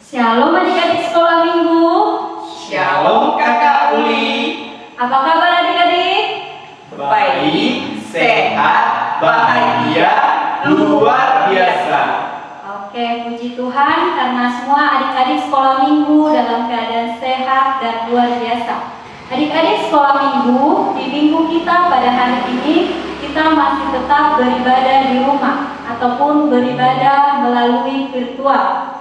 Shalom adik-adik sekolah minggu. Shalom Kakak Uli. Apa kabar adik-adik? Baik, sehat, bahagia, luar biasa. Oke, puji Tuhan karena semua adik-adik sekolah minggu dalam keadaan sehat dan luar biasa. Adik-adik sekolah minggu, di minggu kita pada hari ini kita masih tetap beribadah di rumah ataupun beribadah melalui virtual.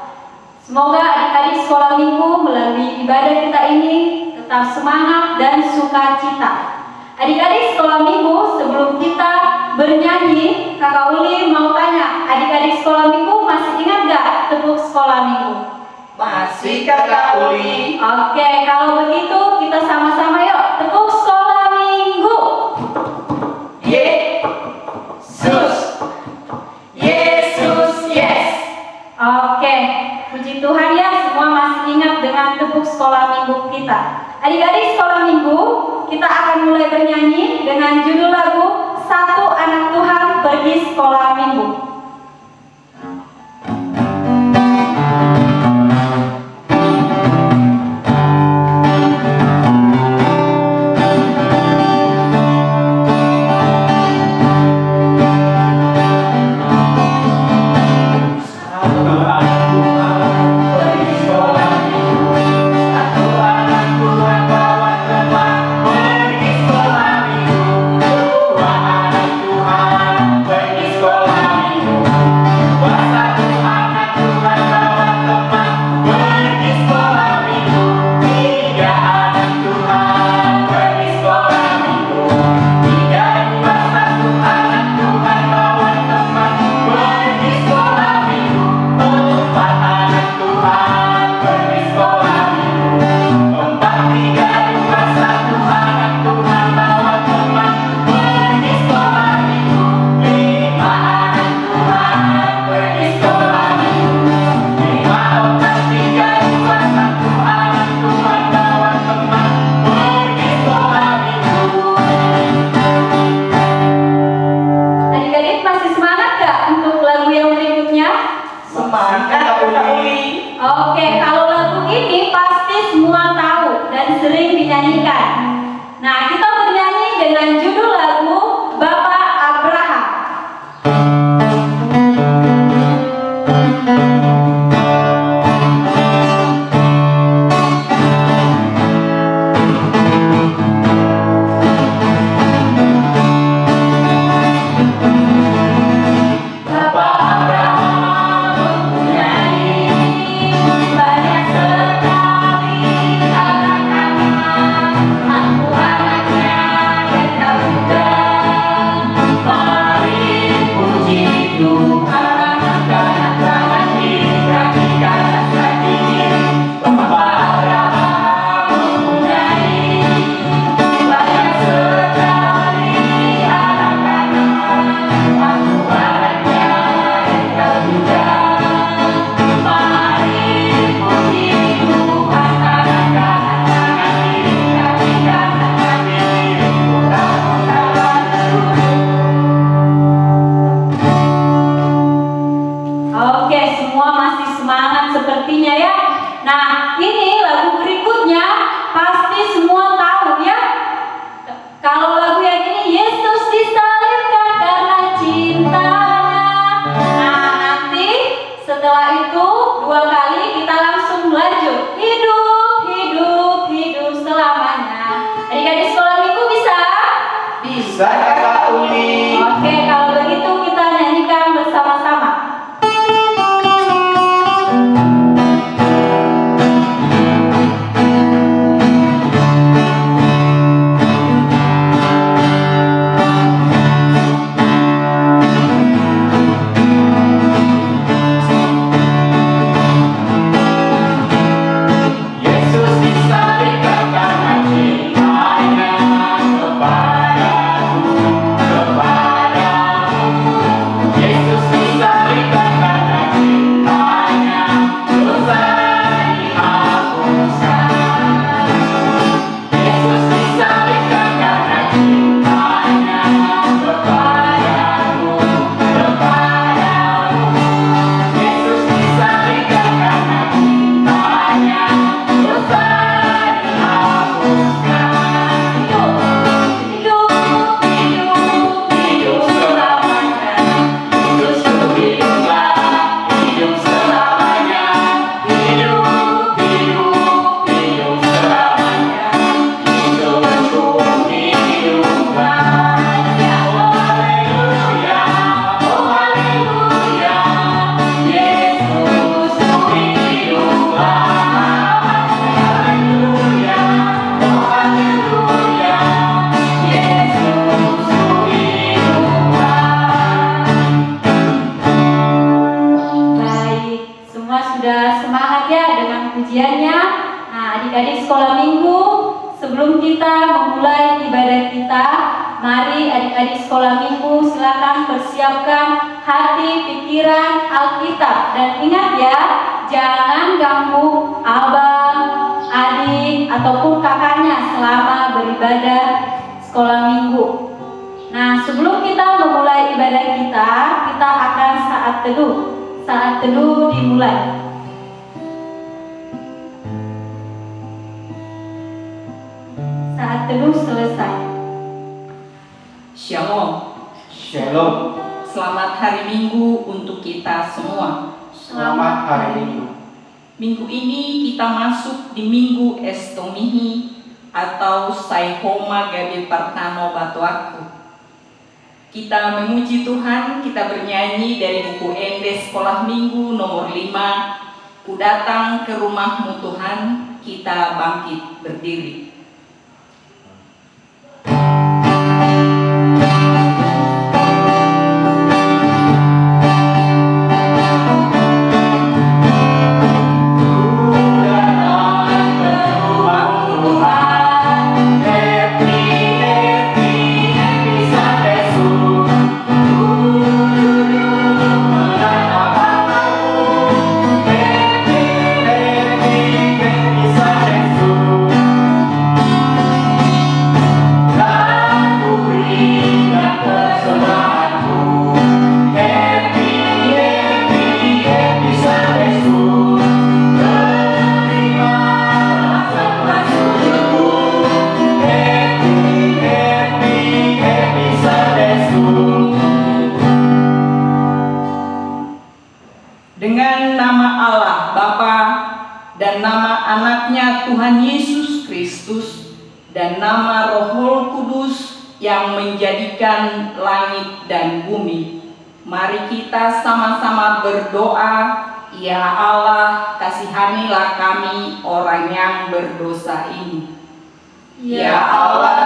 Semoga adik-adik sekolah minggu melalui ibadah kita ini tetap semangat dan sukacita. Adik-adik sekolah minggu, sebelum kita bernyanyi, Kakak Uli mau tanya, adik-adik sekolah minggu masih ingat gak tepuk sekolah minggu? Masih Kakak Uli. Oke, kalau begitu kita sama-sama yuk tepuk sekolah minggu. Yesus, Yesus, yes. Oke, puji Tuhan ya, semua masih ingat dengan tepuk sekolah minggu kita. Adik-adik sekolah minggu, kita akan mulai bernyanyi dengan judul lagu Satu Anak Tuhan Pergi Sekolah Minggu. Oke, kalau lagu ini pasti semua tahu dan sering dinyanyikan. Nah, kita bernyanyi dengan judul lagu Bapak Abraham. Bisa Kakak Uli. Oke, kalau begitu kita nyanyikan bersama-sama. Yesus disalibkan karena cintanya kepadaku. kita memulai ibadah kita, mari adik-adik sekolah minggu silakan persiapkan hati, pikiran, Alkitab. Dan ingat ya, jangan ganggu abang, adik, ataupun kakaknya selama beribadah sekolah minggu. Nah, sebelum kita memulai ibadah kita akan saat teduh. Saat teduh dimulai. Saat teduh selesai. Shalom. Shalom. Selamat hari Minggu untuk kita semua. Selamat hari Minggu. Minggu ini kita masuk di Minggu Estomihi atau Saihoma Gabe Partano Batuaku. Kita memuji Tuhan, kita bernyanyi dari buku Ende Sekolah Minggu nomor 5. Ku datang ke rumahmu Tuhan, kita bangkit berdiri. Dengan nama Allah Bapa dan nama anaknya Tuhan Yesus Kristus dan nama Roh Kudus yang menjadikan langit dan bumi, mari kita sama-sama berdoa. Ya Allah, kasihanilah kami orang yang berdosa ini. Ya Allah,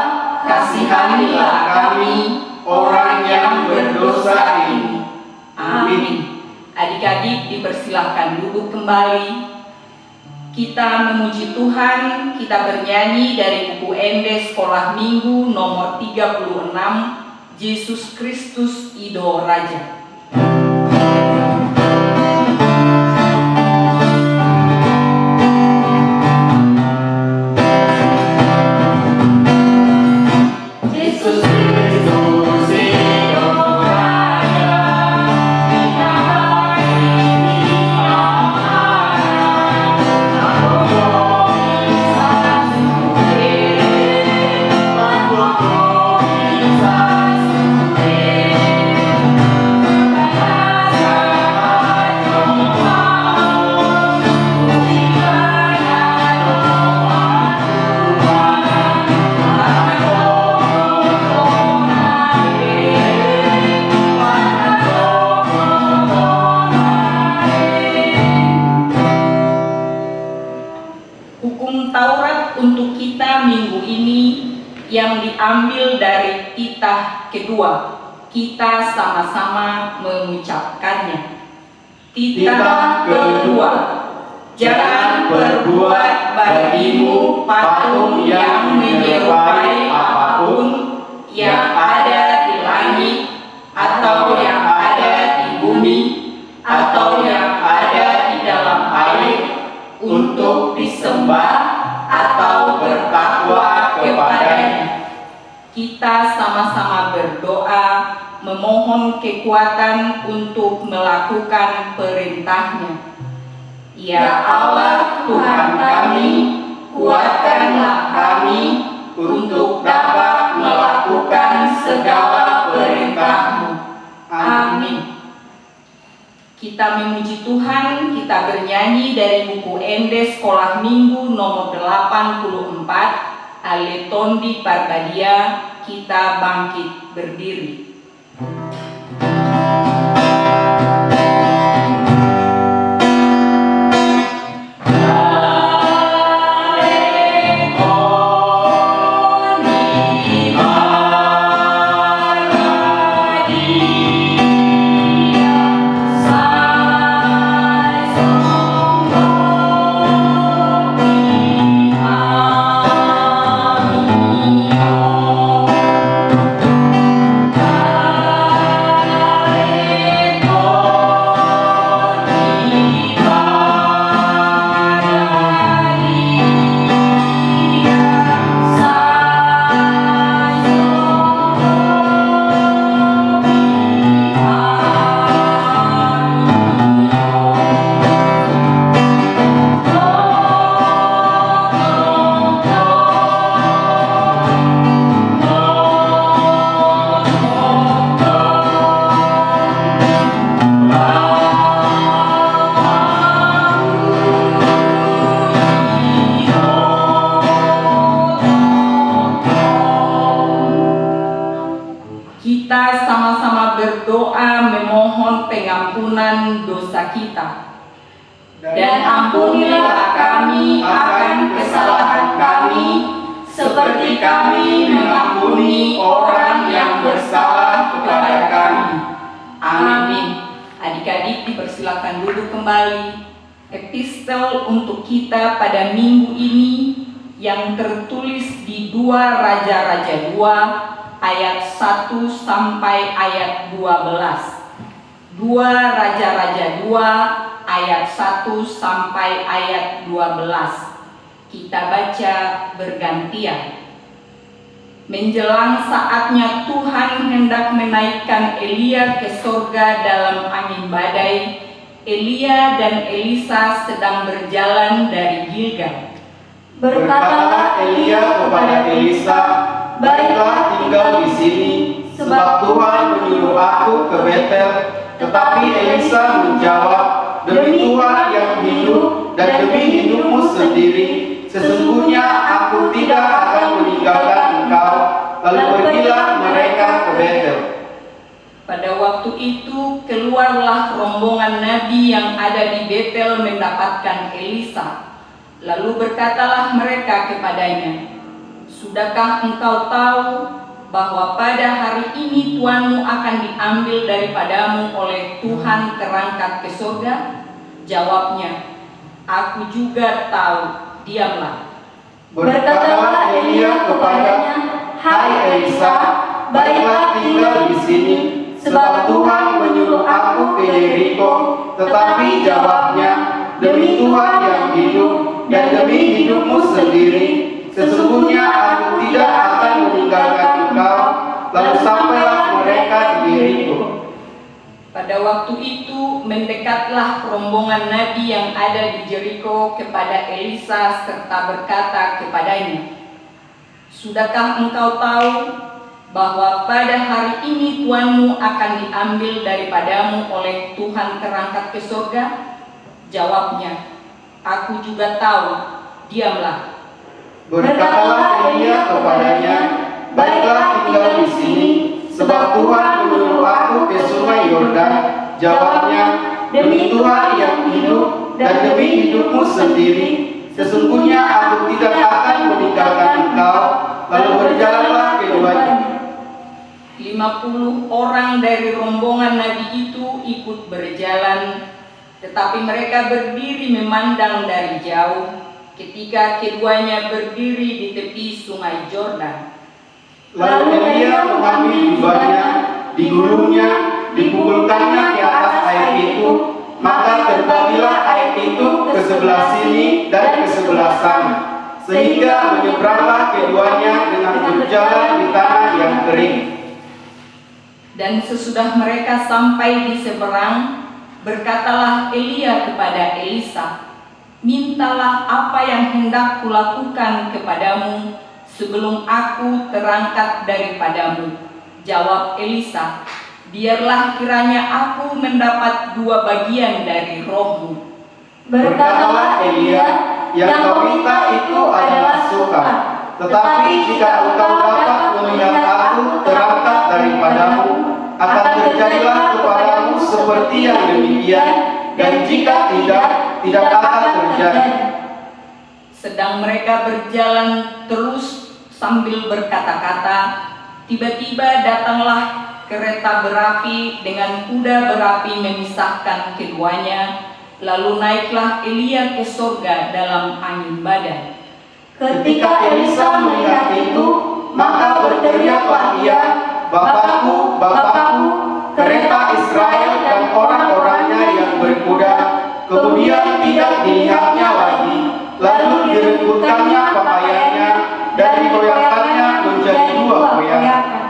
kasihanilah kami orang yang berdosa ini. Amin. Adik-adik dipersilahkan duduk kembali. Kita memuji Tuhan, kita bernyanyi dari buku Ende Sekolah Minggu nomor 36, Yesus Kristus Ido Raja. Yang diambil dari titah kedua, kita sama-sama mengucapkannya. Titah kedua, jangan berbuat bagimu patung yang menyerupai apapun yang ada di langit, atau yang ada di bumi, atau yang ada di dalam air, untuk disembah atau bertakwa kepadanya. Kita sama-sama berdoa, memohon kekuatan untuk melakukan perintahnya. Ya Allah Tuhan kami, kuatkanlah kami untuk dapat melakukan segala perintah-Mu. Amin. Kita memuji Tuhan, kita bernyanyi dari buku Ende Sekolah Minggu nomor 84, Aletondi Parbadia, kita bangkit berdiri. Amin. memohon pengampunan dosa kita. Dan ampunilah kami akan kesalahan kami, seperti kami mengampuni orang yang bersalah kepada kami. Amin. Adik-adik dipersilakan duduk kembali. Epistel untuk kita pada minggu ini yang tertulis di 2 Raja-Raja 2 ayat 1 sampai ayat 12. 2 Raja-Raja 2 ayat 1 sampai ayat 12. Kita baca bergantian. Menjelang saatnya Tuhan hendak menaikkan Elia ke sorga dalam angin badai, Elia dan Elisa sedang berjalan dari Gilgal. Berkatalah Elia kepada Elisa, "Baiklah tinggal di sini, sebab Tuhan menyuruh aku ke Betel." Tetapi Elisa menjawab, "Demi Tuhan yang hidup dan demi hidupmu sendiri, sesungguhnya aku tidak akan meninggalkan engkau." Lalu pergilah mereka ke Betel. Pada waktu itu keluarlah rombongan nabi yang ada di Betel mendapatkan Elisa. Lalu berkatalah mereka kepadanya, "Sudahkah engkau tahu bahwa pada hari ini tuanmu akan diambil daripadamu oleh Tuhan terangkat ke surga?" Jawabnya, "Aku juga tahu, diamlah." Berkatalah Elia kepadanya, "Hai Elisa, baiklah tinggal di sini, sebab Tuhan menyuruh aku ke Yeriko." Tetapi jawabnya, "Demi Tuhan yang hidup dan demi hidupmu sendiri, sesungguhnya aku tidak akan meninggalkan engkau." Lalu sampailah mereka di Yeriko. Pada waktu itu mendekatlah rombongan nabi yang ada di Jeriko kepada Elisa serta berkata kepadanya, "Sudahkah engkau tahu bahwa pada hari ini tuanmu akan diambil daripadamu oleh Tuhan terangkat ke surga?" Jawabnya, "Aku juga tahu, diamlah." Berkatalah Elia kepadanya, "Baiklah tinggal di sini, sebab Tuhan menyuruh aku ke sungai Yordan." Jawabnya, "Demi Tuhan yang hidup dan demi hidupmu sendiri, sesungguhnya aku tidak akan meninggalkan engkau." Lalu berjalanlah keduanya. 50 orang dari rombongan nabi itu ikut berjalan, tetapi mereka berdiri memandang dari jauh ketika keduanya berdiri di tepi sungai Yordan. Lalu Elia mengambil jubahnya, digulungnya, dipukulkannya ke atas air itu, maka terbagilah air itu ke sebelah sini dan ke sebelah sana, sehingga menyeberanglah keduanya dengan berjalan di tanah yang kering. Dan sesudah mereka sampai di seberang, berkatalah Elia kepada Elisa, "Mintalah apa yang hendak kulakukan kepadamu sebelum aku terangkat daripadamu." Jawab Elisa, "Biarlah kiranya aku mendapat 2 bagian dari rohmu." Berkatalah Elia, "Yang kau minta itu adalah suka, tetapi jika engkau dapat melihat aku terangkat daripadamu, akan terjadilah kepadamu seperti yang demikian, dan jika tidak akan terjadi." Sedang mereka berjalan terus sambil berkata-kata, tiba-tiba datanglah kereta berapi dengan kuda berapi memisahkan keduanya. Lalu naiklah Elia ke surga dalam angin badai. Ketika Elisa melihat itu, maka berteriaklah ia, "Bapakku, Bapakku, kereta Israel dan orang-orangnya yang berkuda." Kemudian tidak dilihatnya lagi, lalu direngkutkannya pakaiannya dan dikoyakkannya menjadi 2 koyakan.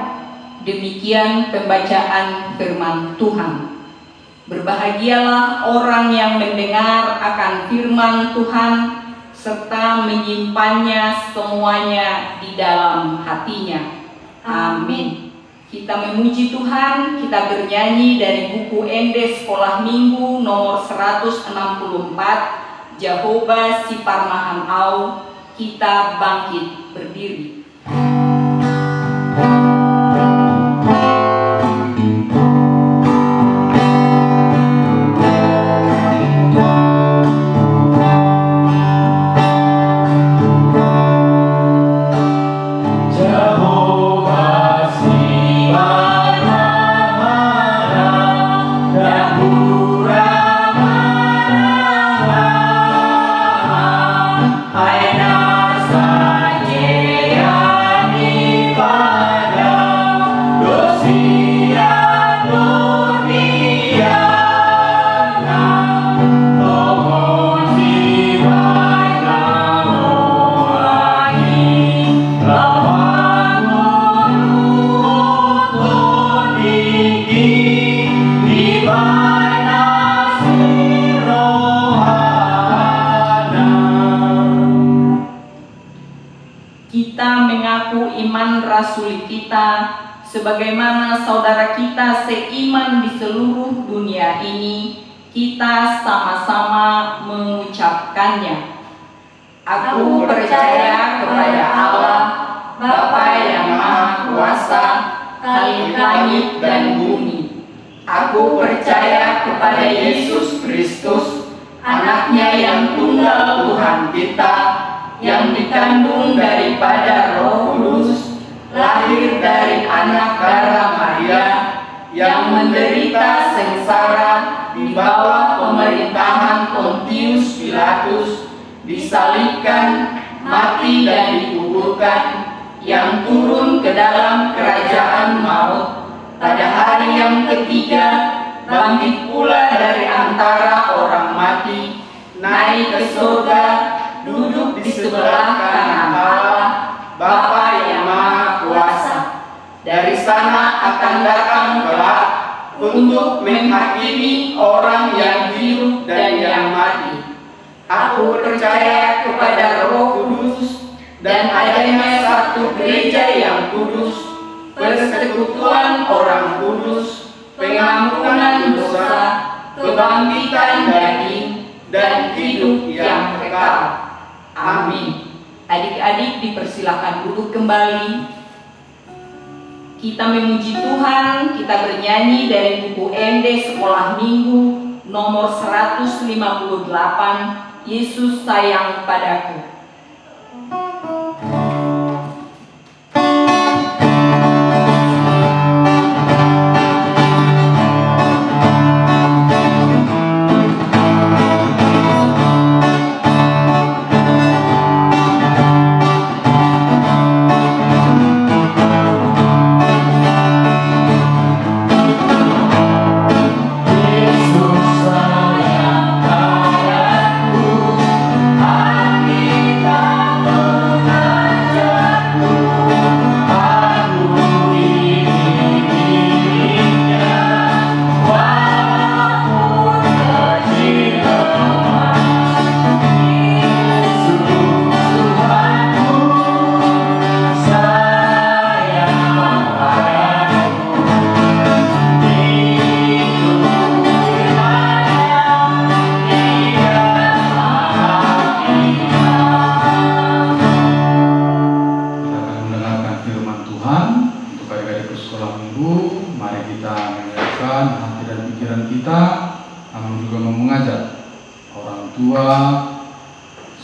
Demikian pembacaan firman Tuhan. Berbahagialah orang yang mendengar akan firman Tuhan serta menyimpannya semuanya di dalam hatinya. Amin. Kita memuji Tuhan, kita bernyanyi dari buku Ende Sekolah Minggu nomor 164, Jehovah si Parmahan Au, kita bangkit berdiri. sulit kita, sebagaimana saudara kita seiman di seluruh dunia ini, kita sama-sama mengucapkannya. Aku percaya kepada Allah, Bapa yang Maha Kuasa, Khalik langit dan bumi. Aku percaya kepada Yesus Kristus, Anaknya yang tunggal Tuhan kita, yang dikandung daripada Roh Kudus, lahir dari anak darah Maria, yang menderita sengsara di bawah pemerintahan Pontius Pilatus, disalibkan, mati dan dikuburkan, yang turun ke dalam kerajaan maut, pada hari yang ketiga bangkit pula dari antara orang mati, naik ke surga, duduk di sebelah kanan Allah, Bapa yang Maha Kuasa. Dari sana akan datang kelak untuk menghakimi orang yang hidup dan yang mati. Aku percaya kepada Roh Kudus dan adanya satu gereja yang kudus, persekutuan orang kudus, pengampunan dosa, kebangkitan daging, dan hidup yang kekal. Amin. Adik-adik dipersilakan duduk kembali. Kita memuji Tuhan, kita bernyanyi dari buku MD Sekolah Minggu nomor 158, Yesus sayang padaku.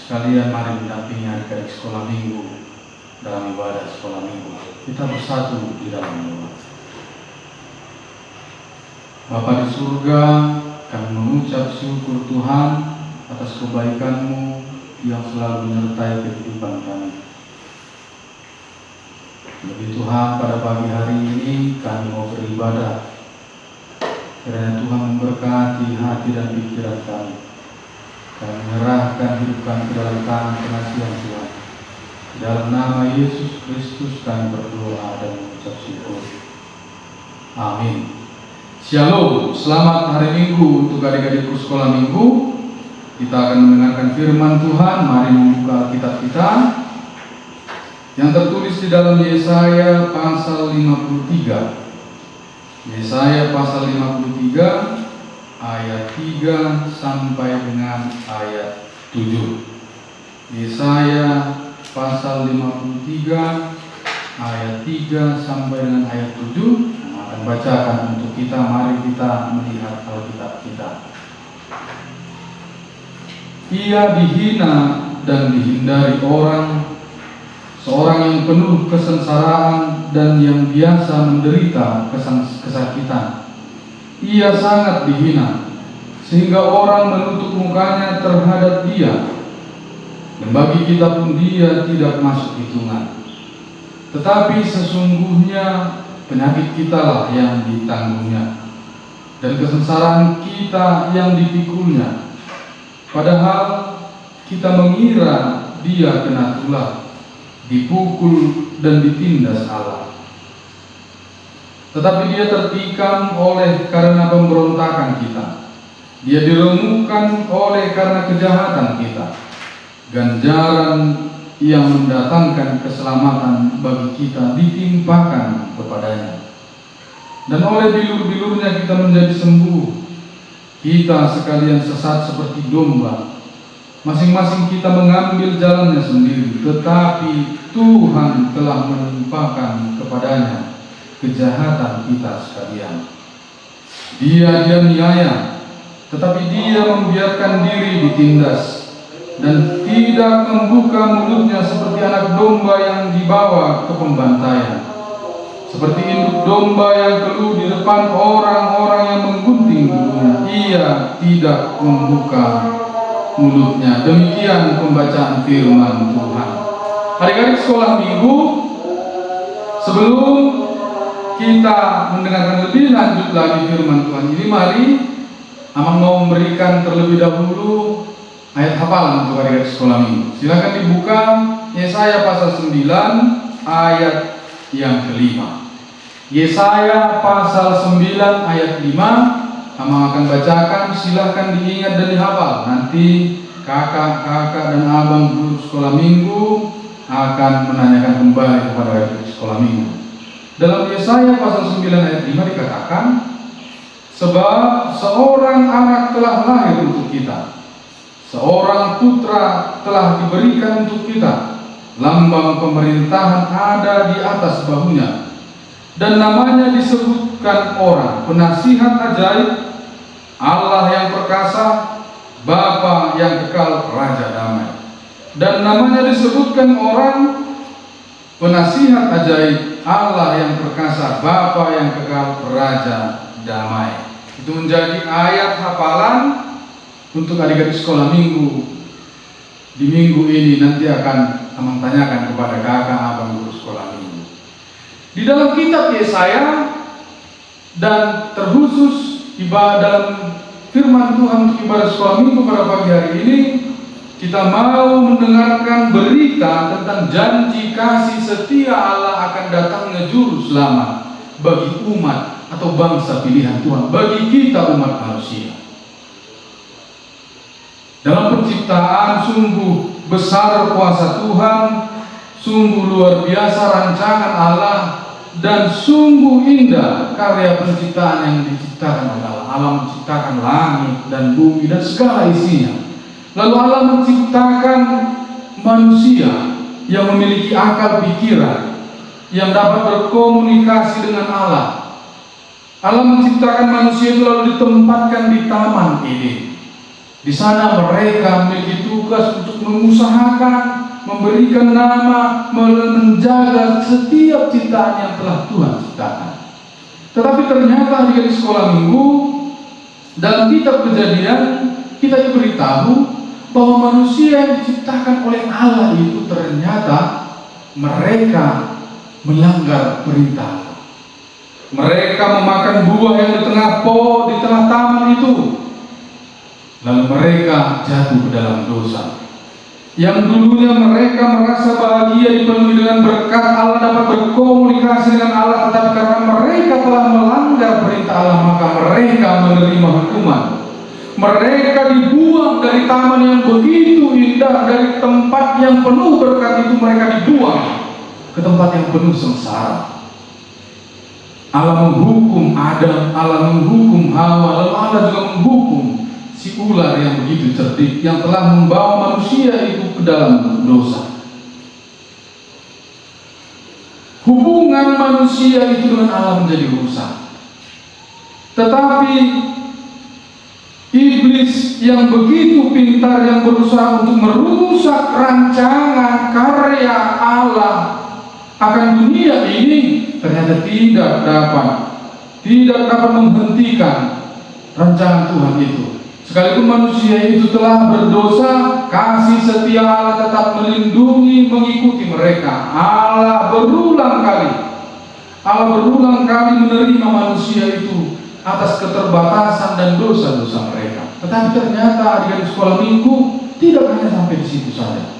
Sekalian mari mendampingi adik-adik sekolah minggu dalam ibadah sekolah minggu. Kita bersatu di dalam doa. Bapa di surga, kami mengucap syukur Tuhan atas kebaikan-Mu yang selalu menyertai kehidupan kami. Lebih Tuhan, pada pagi hari ini kami mau beribadah. Kiranya Tuhan memberkati hati dan pikiran kami. Kami menyerahkan hidup kami ke dalam tangan pengasihan Tuhan. Di dalam nama Yesus Kristus kami berdoa dan mengucap syukur. Amin. Shalom, selamat hari Minggu untuk adik-adikku sekolah Minggu. Kita akan mendengarkan firman Tuhan. Mari membuka Alkitab kita yang tertulis di dalam Yesaya pasal 53. Yesaya pasal 53 ayat 3 sampai dengan ayat 7. Yesaya pasal 53 ayat 3 sampai dengan ayat 7 akan bacakan untuk kita. Mari kita melihat Alkitab kita. Ia dihina dan dihindari orang, seorang yang penuh kesengsaraan dan yang biasa menderita kesakitan. Ia sangat dihina, sehingga orang menutup mukanya terhadap dia, dan bagi kita pun dia tidak masuk hitungan. Tetapi sesungguhnya penyakit kitalah yang ditanggungnya, dan kesengsaraan kita yang dipikulnya. Padahal kita mengira dia kena tulah, dipukul dan ditindas Allah. Tetapi dia tertikam oleh karena pemberontakan kita, dia diremukkan oleh karena kejahatan kita. Ganjaran yang mendatangkan keselamatan bagi kita ditimpakan kepadanya. Dan oleh bilur-bilurnya kita menjadi sembuh. Kita sekalian sesat seperti domba, masing-masing kita mengambil jalannya sendiri, tetapi Tuhan telah menimpakan kepadanya kejahatan kita sekalian. Dia dianiaya, tetapi dia membiarkan diri ditindas, dan tidak membuka mulutnya seperti anak domba yang dibawa ke pembantaian, seperti induk domba yang keluh di depan orang-orang yang menggunting bulunya. Ia tidak membuka mulutnya. Demikian pembacaan firman Tuhan. Adik-adik sekolah minggu, sebelum kita mendengarkan lebih lanjut lagi firman Tuhan ini, mari Amang mau memberikan terlebih dahulu ayat hafalan untuk adik-adik sekolah minggu. Silakan dibuka Yesaya pasal 9 ayat yang kelima. Yesaya pasal 9 ayat 5, Amang akan bacakan, silahkan diingat dan dihafal. Nanti kakak-kakak dan abang guru sekolah minggu akan menanyakan kembali kepada adik sekolah minggu. Dalam Yesaya pasal 9 ayat 5 dikatakan, sebab seorang anak telah lahir untuk kita, seorang putra telah diberikan untuk kita, lambang pemerintahan ada di atas bahunya, dan namanya disebutkan orang penasihat ajaib, Allah yang perkasa, Bapa yang kekal, Raja damai. Dan namanya disebutkan orang penasihat ajaib, Allah yang perkasa, Bapa yang kekal, Raja damai. Itu menjadi ayat hafalan untuk adik-adik sekolah minggu. Di minggu ini nanti akan Amang tanyakan kepada kakak abang guru sekolah minggu. Di dalam kitab Yesaya dan terkhusus dalam firman Tuhan untuk ibadah sekolah minggu pada pagi hari ini, kita mau mendengarkan berita tentang janji kasih setia Allah akan datangnya juru selamat bagi umat atau bangsa pilihan Tuhan, bagi kita umat manusia. Dalam penciptaan sungguh besar kuasa Tuhan, sungguh luar biasa rancangan Allah, dan sungguh indah karya penciptaan yang diciptakan oleh Allah. Allah menciptakan langit dan bumi dan segala isinya. Lalu Allah menciptakan manusia yang memiliki akal pikiran, yang dapat berkomunikasi dengan Allah. Allah menciptakan manusia itu lalu ditempatkan di Taman Eden. Di sana mereka memiliki tugas untuk mengusahakan, memberikan nama, menjaga setiap ciptaan yang telah Tuhan ciptakan. Tetapi ternyata di sekolah minggu, dalam kitab Kejadian, kita diberitahu bahwa manusia yang diciptakan oleh Allah itu ternyata mereka melanggar perintah. Mereka memakan buah yang di tengah taman itu. Lalu mereka jatuh ke dalam dosa. Yang dulunya mereka merasa bahagia dipenuhi dengan berkat, Allah dapat berkomunikasi dengan Allah, tetapi karena mereka telah melanggar perintah Allah, maka mereka menerima hukuman. Mereka dibuang dari taman yang begitu indah, dari tempat yang penuh berkat itu mereka dibuang ke tempat yang penuh sengsara. Allah menghukum Adam, Allah menghukum Hawa, lalu Allah juga menghukum si ular yang begitu cerdik, yang telah membawa manusia itu ke dalam dosa. Hubungan manusia itu dengan Allah menjadi rusak. Tetapi iblis yang begitu pintar, yang berusaha untuk merusak rancangan karya Allah akan dunia ini, ternyata tidak dapat menghentikan rancangan Tuhan itu. Sekalipun manusia itu telah berdosa, kasih setia Allah tetap melindungi, mengikuti mereka. Allah berulang kali menerima manusia itu atas keterbatasan dan dosa-dosa mereka. Tetapi ternyata adik-adik sekolah minggu tidak hanya sampai di situ saja.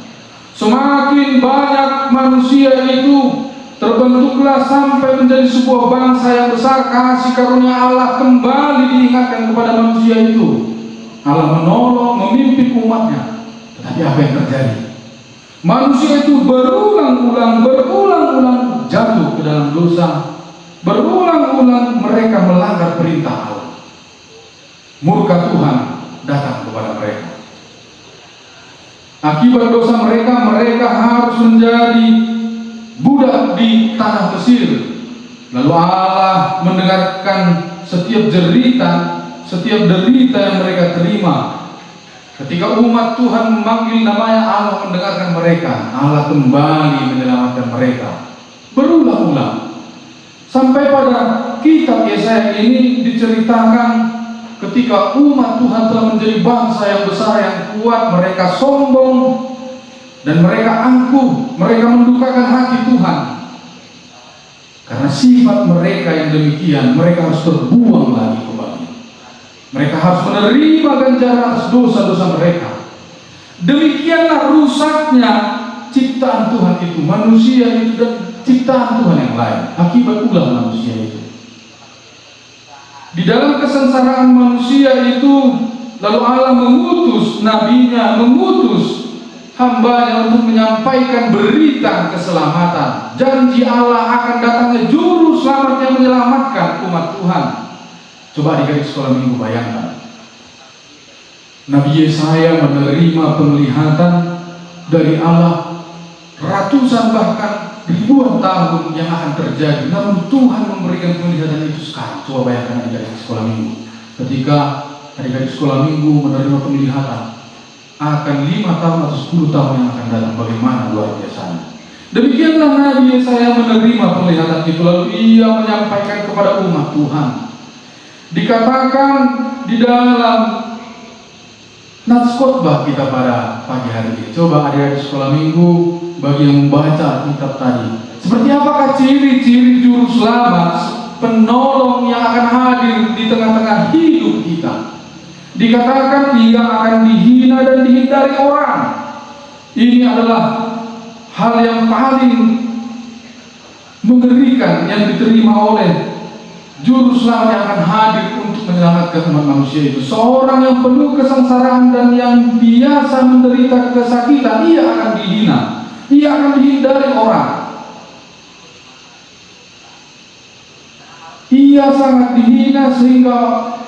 Semakin banyak manusia itu terbentuklah sampai menjadi sebuah bangsa yang besar. Kasih karunia Allah kembali diingatkan kepada manusia itu. Allah menolong, memimpin umatnya. Tetapi apa yang terjadi? Manusia itu berulang-ulang jatuh ke dalam dosa. Berulang-ulang mereka melanggar perintah Allah. Murka Tuhan datang kepada mereka. Akibat dosa mereka, mereka harus menjadi budak di tanah Mesir. Lalu Allah mendengarkan setiap derita yang mereka terima. Ketika umat Tuhan memanggil namanya, Allah mendengarkan mereka. Allah kembali menyelamatkan mereka. Berulang-ulang. Sampai pada kitab Yesaya ini diceritakan ketika umat Tuhan telah menjadi bangsa yang besar, yang kuat, mereka sombong dan mereka angkuh, mereka mendukakan hati Tuhan. Karena sifat mereka yang demikian, mereka harus terbuang lagi kembali. Mereka harus menerima ganjaran atas dosa-dosa mereka. Demikianlah rusaknya ciptaan Tuhan itu, manusia itu dan ciptaan Tuhan yang lain, akibat ulah manusia itu. Di dalam kesengsaraan manusia itu, lalu Allah mengutus nabinya, mengutus hambanya untuk menyampaikan berita keselamatan. Janji Allah akan datangnya juru selamat yang menyelamatkan umat Tuhan. Coba adik-adik sekolah minggu bayangkan, Nabi Yesaya menerima penglihatan dari Allah ratusan bahkan ribuan tahun yang akan terjadi, namun Tuhan memberikan penglihatan itu sekarang. Coba bayangkan adik-adik sekolah minggu, ketika adik-adik sekolah minggu menerima penglihatan akan 5 tahun atau 10 tahun yang akan datang, bagaimana luar biasanya. Demikianlah Nabi Yesaya menerima penglihatan itu, lalu ia menyampaikan kepada umat Tuhan. Dikatakan di dalam nats khotbah kita pada pagi hari ini. Coba adik-adik sekolah minggu bagi yang membaca kitab tadi, seperti apakah ciri-ciri juru selamat, penolong yang akan hadir di tengah-tengah hidup kita? Dikatakan ia akan dihina dan dihindari orang. Ini adalah hal yang paling mengerikan yang diterima oleh juru selamat yang akan hadir untuk menyelamatkan umat manusia itu. Seorang yang penuh kesengsaraan dan yang biasa menderita kesakitan, ia akan dihina, ia akan dihindari orang. Ia sangat dihina sehingga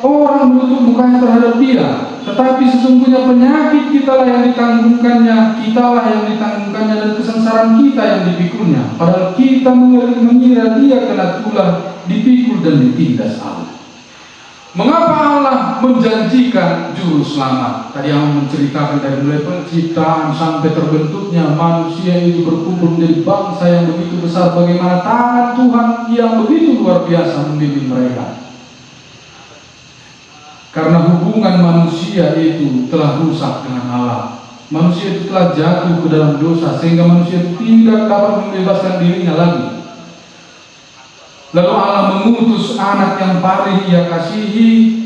orang menutup mukanya terhadap dia. Tetapi sesungguhnya penyakit kitalah yang ditanggungkannya, kitalah yang ditanggungkannya, dan kesengsaraan kita yang dipikulnya. Padahal kita mengira dia kena tulah, dipikul dan ditindas Allah. Mengapa Allah menjanjikan juru selamat? Tadi Allah menceritakan dari mulai penciptaan sampai terbentuknya manusia itu berkumpul menjadi bangsa yang begitu besar. Bagaimana tangan Tuhan yang begitu luar biasa membimbing mereka. Karena hubungan manusia itu telah rusak dengan Allah. Manusia itu telah jatuh ke dalam dosa sehingga manusia itu tidak dapat membebaskan dirinya lagi. Lalu Allah mengutus anak yang paling ia kasihi,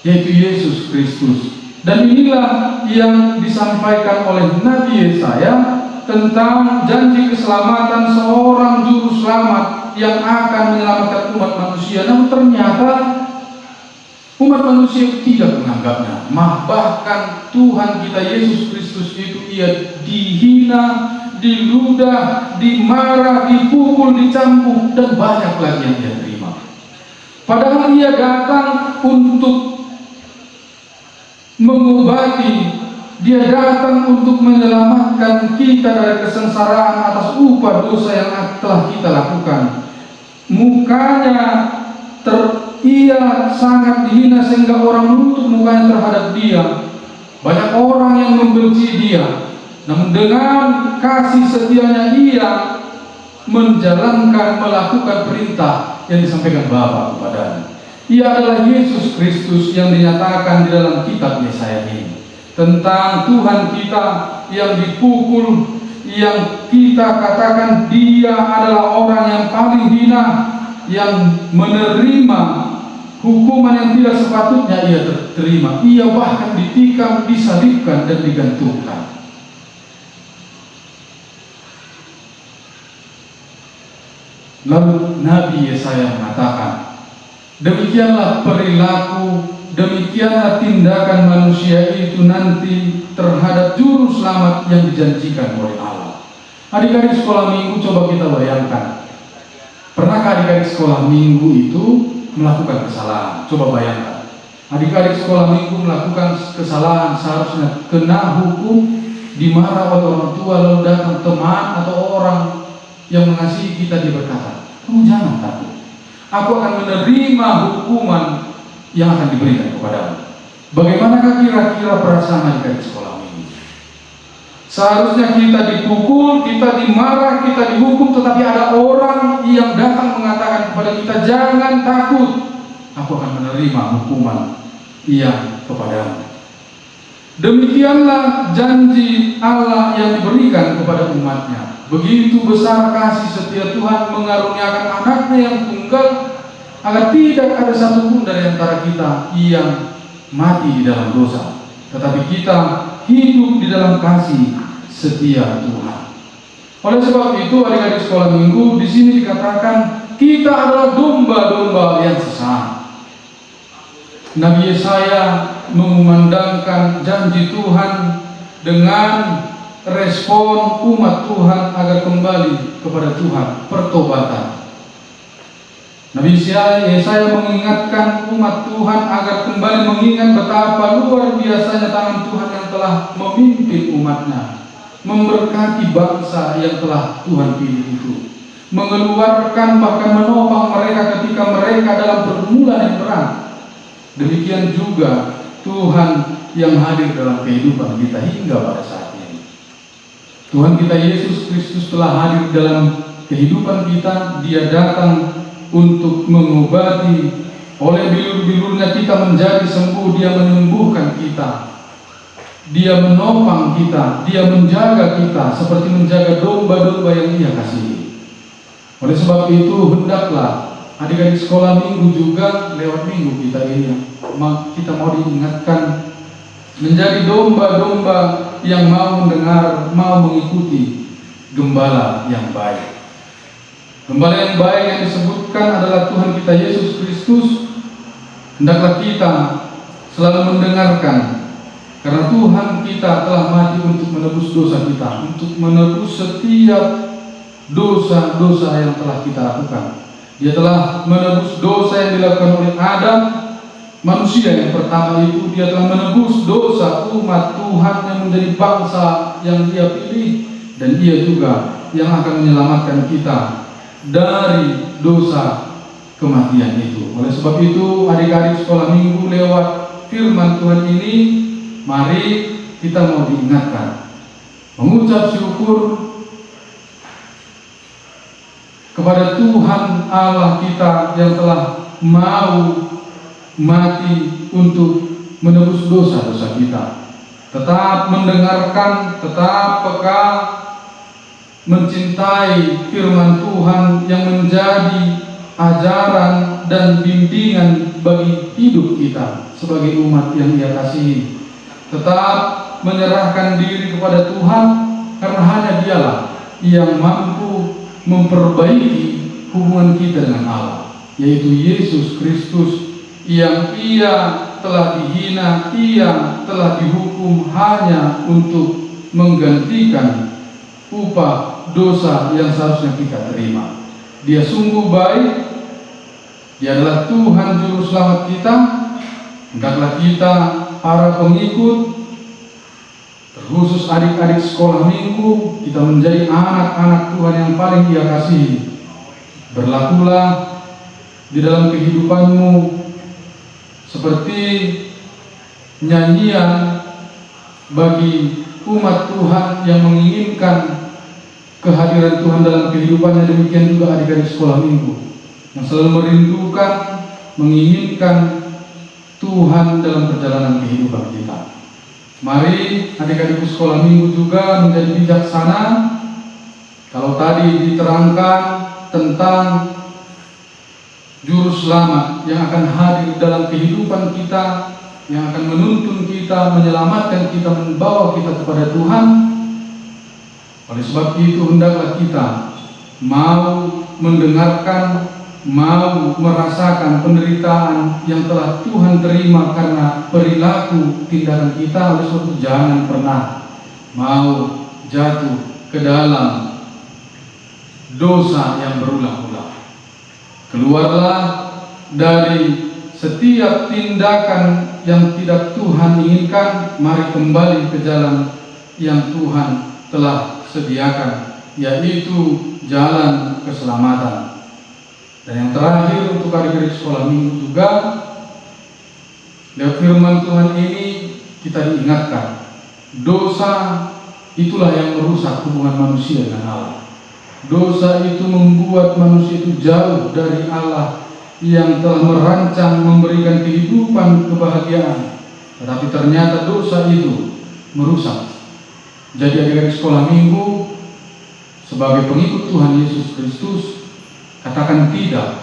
yaitu Yesus Kristus. Dan inilah yang disampaikan oleh Nabi Yesaya tentang janji keselamatan seorang juru selamat yang akan menyelamatkan umat manusia. Namun ternyata umat manusia tidak menganggapnya. Bahkan Tuhan kita Yesus Kristus itu ia dihina, diludah, dimarah, dipukul, dicambuk, dan banyak lagi yang dia terima. Padahal ia datang untuk mengobati, dia datang untuk menyelamatkan kita dari kesengsaraan atas upah dosa yang telah kita lakukan. Mukanya ia sangat dihina sehingga orang menutup mukanya terhadap dia. Banyak orang yang membenci dia. Namun dengan kasih setianya ia menjalankan, melakukan perintah yang disampaikan Bapa kepadanya. Ia adalah Yesus Kristus yang dinyatakan di dalam kitab Yesaya ini. Tentang Tuhan kita yang dipukul, yang kita katakan dia adalah orang yang paling hina, yang menerima hukuman yang tidak sepatutnya ia terima. Ia bahkan ditikam, disalibkan, dan digantungkan. Lalu Nabi Yesaya mengatakan, demikianlah perilaku, demikianlah tindakan manusia itu nanti terhadap juru selamat yang dijanjikan oleh Allah. Adik-adik sekolah minggu, coba kita bayangkan. Pernahkah adik-adik sekolah minggu itu melakukan kesalahan? Coba bayangkan. Adik-adik sekolah minggu melakukan kesalahan, seharusnya kena hukum, dimarah oleh orang tua, lalu datang teman atau orang yang mengasihi kita, dia berkata, kamu jangan takut, aku akan menerima hukuman yang akan diberikan kepadamu. Bagaimanakah kira-kira perasaan adik-adik sekolah minggu? Seharusnya kita dipukul, kita dimarah, kita dihukum, tetapi ada orang yang datang mengatakan kepada kita, jangan takut, aku akan menerima hukuman yang kepadamu. Demikianlah janji Allah yang diberikan kepada umatnya. Begitu besar kasih setia Tuhan mengaruniakan anaknya yang tunggal, agar tidak ada satupun dari antara kita yang mati di dalam dosa, tetapi kita hidup di dalam kasih setia Tuhan. Oleh sebab itu, adik-adik sekolah minggu, di sini dikatakan kita adalah domba-domba yang sesat. Nabi Yesaya mengumandangkan janji Tuhan dengan respon umat Tuhan agar kembali kepada Tuhan, pertobatan. Nabi Yesaya mengingatkan umat Tuhan agar kembali mengingat betapa luar biasanya tangan Tuhan yang telah memimpin umatnya, memberkati bangsa yang telah Tuhan pilih itu, mengeluarkan bahkan menopang mereka ketika mereka dalam pergumulan yang berat. Demikian juga Tuhan yang hadir dalam kehidupan kita hingga pada saat ini. Tuhan kita Yesus Kristus telah hadir dalam kehidupan kita. Dia datang untuk mengobati, oleh bilur-bilurnya kita menjadi sembuh. Dia menyembuhkan kita, Dia menopang kita, Dia menjaga kita seperti menjaga domba-domba yang Dia kasihi. Oleh sebab itu, hendaklah adik-adik sekolah minggu juga lewat minggu kita ini, kita mau diingatkan menjadi domba-domba yang mau mendengar, mau mengikuti gembala yang baik. Gembala yang baik yang disebutkan adalah Tuhan kita Yesus Kristus. Hendaklah kita selalu mendengarkan, karena Tuhan kita telah mati untuk menebus dosa kita, untuk menebus setiap dosa-dosa yang telah kita lakukan. Dia telah menebus dosa yang dilakukan oleh Adam, manusia yang pertama itu. Dia telah menebus dosa umat Tuhan yang menjadi bangsa yang Dia pilih, dan Dia juga yang akan menyelamatkan kita dari dosa kematian itu. Oleh sebab itu, adik-adik sekolah minggu, lewat firman Tuhan ini, mari kita mau diingatkan, mengucap syukur kepada Tuhan Allah kita yang telah mau mati untuk menebus dosa-dosa kita. Tetap mendengarkan, tetap peka, mencintai firman Tuhan yang menjadi ajaran dan bimbingan bagi hidup kita sebagai umat yang Dia kasihi. Tetap menyerahkan diri kepada Tuhan, karena hanya Dialah yang mampu memperbaiki hubungan kita dengan Allah, yaitu Yesus Kristus, yang Ia telah dihina, Ia telah dihukum hanya untuk menggantikan upah dosa yang seharusnya kita terima. Dia sungguh baik, Dia adalah Tuhan Juru Selamat kita. Hendaklah kita, para pengikut, terkhusus adik-adik sekolah minggu, kita menjadi anak-anak Tuhan yang paling Dia kasihi. Berlakulah di dalam kehidupanmu seperti nyanyian bagi umat Tuhan yang menginginkan kehadiran Tuhan dalam kehidupannya. Demikian juga adik-adik sekolah minggu yang selalu merindukan, menginginkan Tuhan dalam perjalanan kehidupan kita. Mari adik-adik sekolah minggu juga menjadi bijaksana. Kalau tadi diterangkan tentang Juru Selamat yang akan hadir dalam kehidupan kita, yang akan menuntun kita, menyelamatkan kita, membawa kita kepada Tuhan. Oleh sebab itu, hendaklah kita mau mendengarkan, mau merasakan penderitaan yang telah Tuhan terima karena perilaku tindakan kita, oleh sebab itu jangan pernah mau jatuh ke dalam dosa yang berulang-ulang. Keluarlah dari setiap tindakan yang tidak Tuhan inginkan. Mari kembali ke jalan yang Tuhan telah sediakan, yaitu jalan keselamatan. Dan yang terakhir untuk adik-adik sekolah minggu juga, lewat firman Tuhan ini kita diingatkan, dosa itulah yang merusak hubungan manusia dengan Allah. Dosa itu membuat manusia itu jauh dari Allah yang telah merancang memberikan kehidupan kebahagiaan. Tetapi ternyata dosa itu merusak. Jadi adik-adik sekolah minggu, sebagai pengikut Tuhan Yesus Kristus, katakan tidak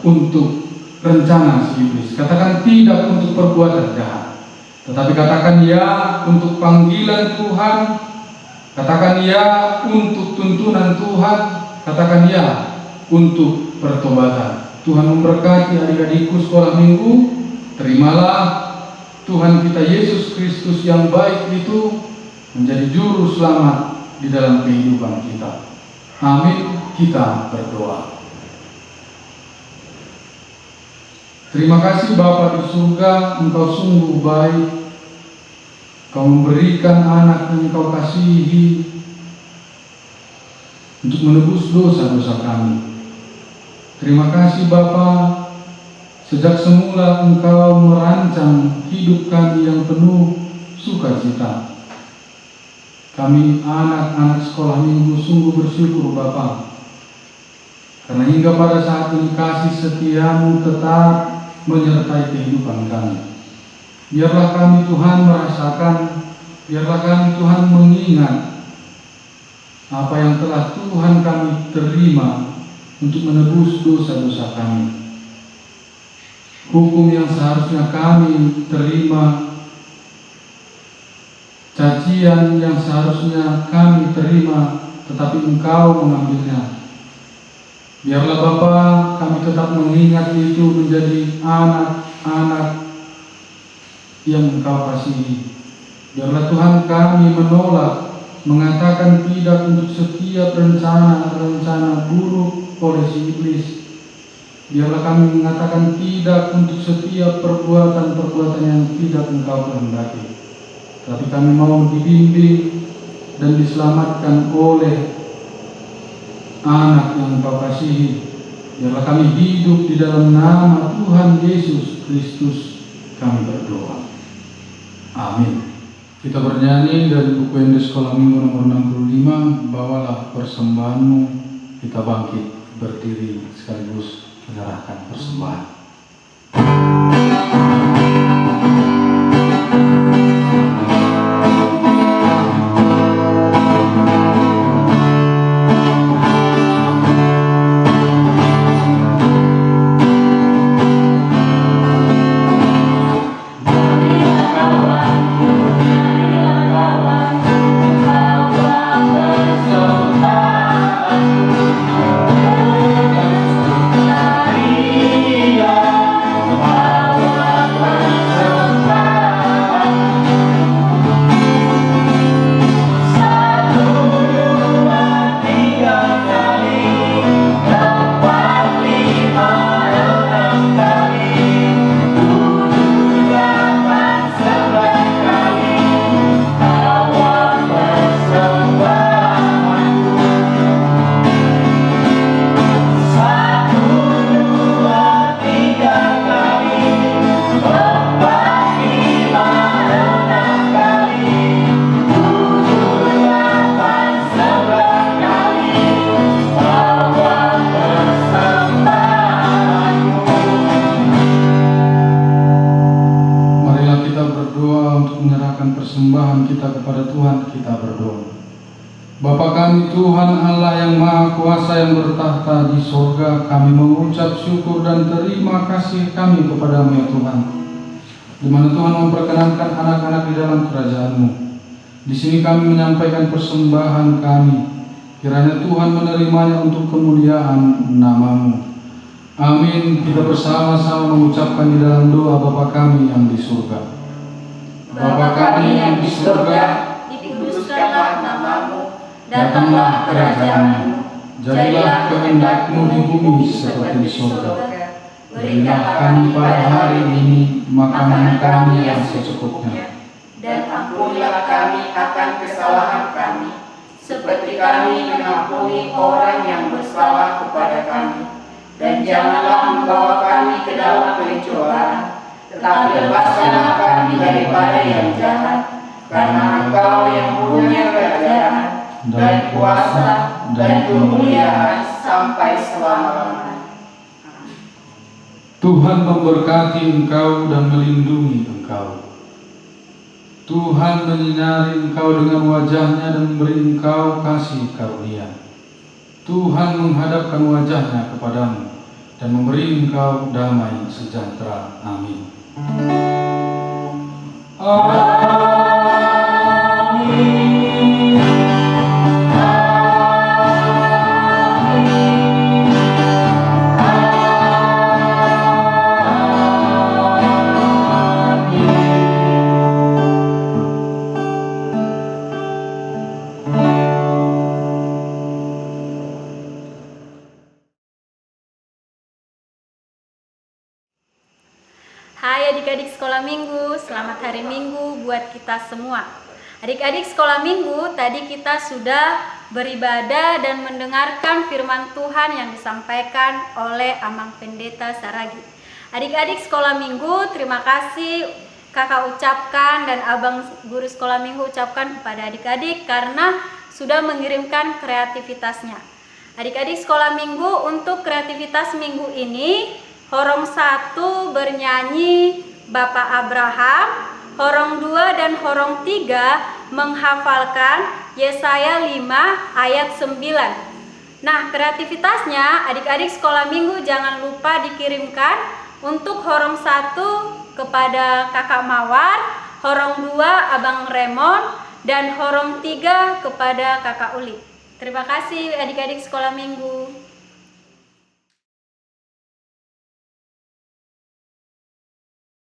untuk rencana si iblis, katakan tidak untuk perbuatan jahat, tetapi katakan ya untuk panggilan Tuhan, katakan ya untuk tuntunan Tuhan, katakan ya untuk pertobatan. Tuhan memberkati adik-adikku sekolah minggu. Terimalah Tuhan kita Yesus Kristus yang baik itu menjadi juru selamat di dalam kehidupan kita. Amin. Kita berdoa. Terima kasih Bapa di surga, Engkau sungguh baik. Kau memberikan anak yang Kau kasihi untuk menebus dosa-dosa kami. Terima kasih Bapa, sejak semula Engkau merancang hidup kami yang penuh sukacita. Kami anak-anak sekolah minggu sungguh bersyukur Bapa, karena hingga pada saat ini kasih setiamu tetap menyertai kehidupan kami. Biarlah kami Tuhan merasakan, biarlah kami Tuhan mengingat apa yang telah Tuhan kami terima untuk menebus dosa-dosa kami. Hukum yang seharusnya kami terima, cacian yang seharusnya kami terima, tetapi Engkau mengambilnya. Biarlah Bapa kami tetap mengingat itu menjadi anak-anak yang Engkau kasihi. Biarlah Tuhan kami menolak, mengatakan tidak untuk setiap rencana-rencana buruk oleh si iblis. Biarlah kami mengatakan tidak untuk setiap perbuatan-perbuatan yang tidak Engkau kehendaki. Tapi kami mau dibimbing dan diselamatkan oleh anak yang Engkau kasihi. Biarlah kami hidup di dalam nama Tuhan Yesus Kristus kami berdoa. Amin. Kita bernyanyi dari buku yang di sekolah minggu nomor 65, Bawalah Persembahanmu. Kita bangkit berdiri sekaligus menyerahkan persembahan. Persembahan kita kepada Tuhan, kita berdoa. Bapa kami Tuhan Allah yang Maha Kuasa yang bertahta di sorga, kami mengucap syukur dan terima kasih kami kepada-Mu ya Tuhan, di mana Tuhan memperkenankan anak-anak di dalam kerajaan-Mu. Di sini kami menyampaikan persembahan kami, Kiranya Tuhan menerimanya untuk kemuliaan nama-Mu. Amin. Kita bersama-sama mengucapkan di dalam doa Bapa kami yang di surga. Bapa kami yang di surga, dikuduskanlah nama-Mu, Datanglah kerajaan-Mu, jadilah kehendak-Mu di bumi seperti di surga. Berikanlah kami pada hari ini makanan kami yang secukupnya. dan ampunilah kami akan kesalahan kami, seperti kami mengampuni orang yang bersalah kepada kami. Dan janganlah membawa kami ke dalam pencobaan, tetapi lepaskanlah kami daripada yang jahat, karena Engkau yang punya kerajaan, dan kuasa, dan kemuliaan sampai selama-lamanya. Tuhan memberkati engkau dan melindungi engkau. Tuhan menyinari engkau dengan wajahnya dan memberi engkau kasih karunia. Tuhan menghadapkan wajahnya kepadamu dan memberi engkau damai sejahtera. Amin. Hai adik-adik sekolah minggu, selamat hari minggu buat kita semua. Adik-adik sekolah minggu, tadi kita sudah beribadah dan mendengarkan firman Tuhan yang disampaikan oleh Amang Pendeta Saragi. Adik-adik sekolah minggu, terima kasih kakak ucapkan dan abang guru sekolah minggu ucapkan kepada adik-adik karena sudah mengirimkan kreativitasnya. Adik-adik sekolah minggu, untuk kreativitas minggu ini, Horong 1 bernyanyi Bapak Abraham, Horong 2 dan Horong 3 menghafalkan Yesaya 5 ayat 9. Nah, kreativitasnya adik-adik sekolah minggu jangan lupa dikirimkan. Untuk Horong 1 kepada Kakak Mawar, Horong 2 Abang Remon, dan Horong 3 kepada Kakak Uli. Terima kasih adik-adik sekolah minggu.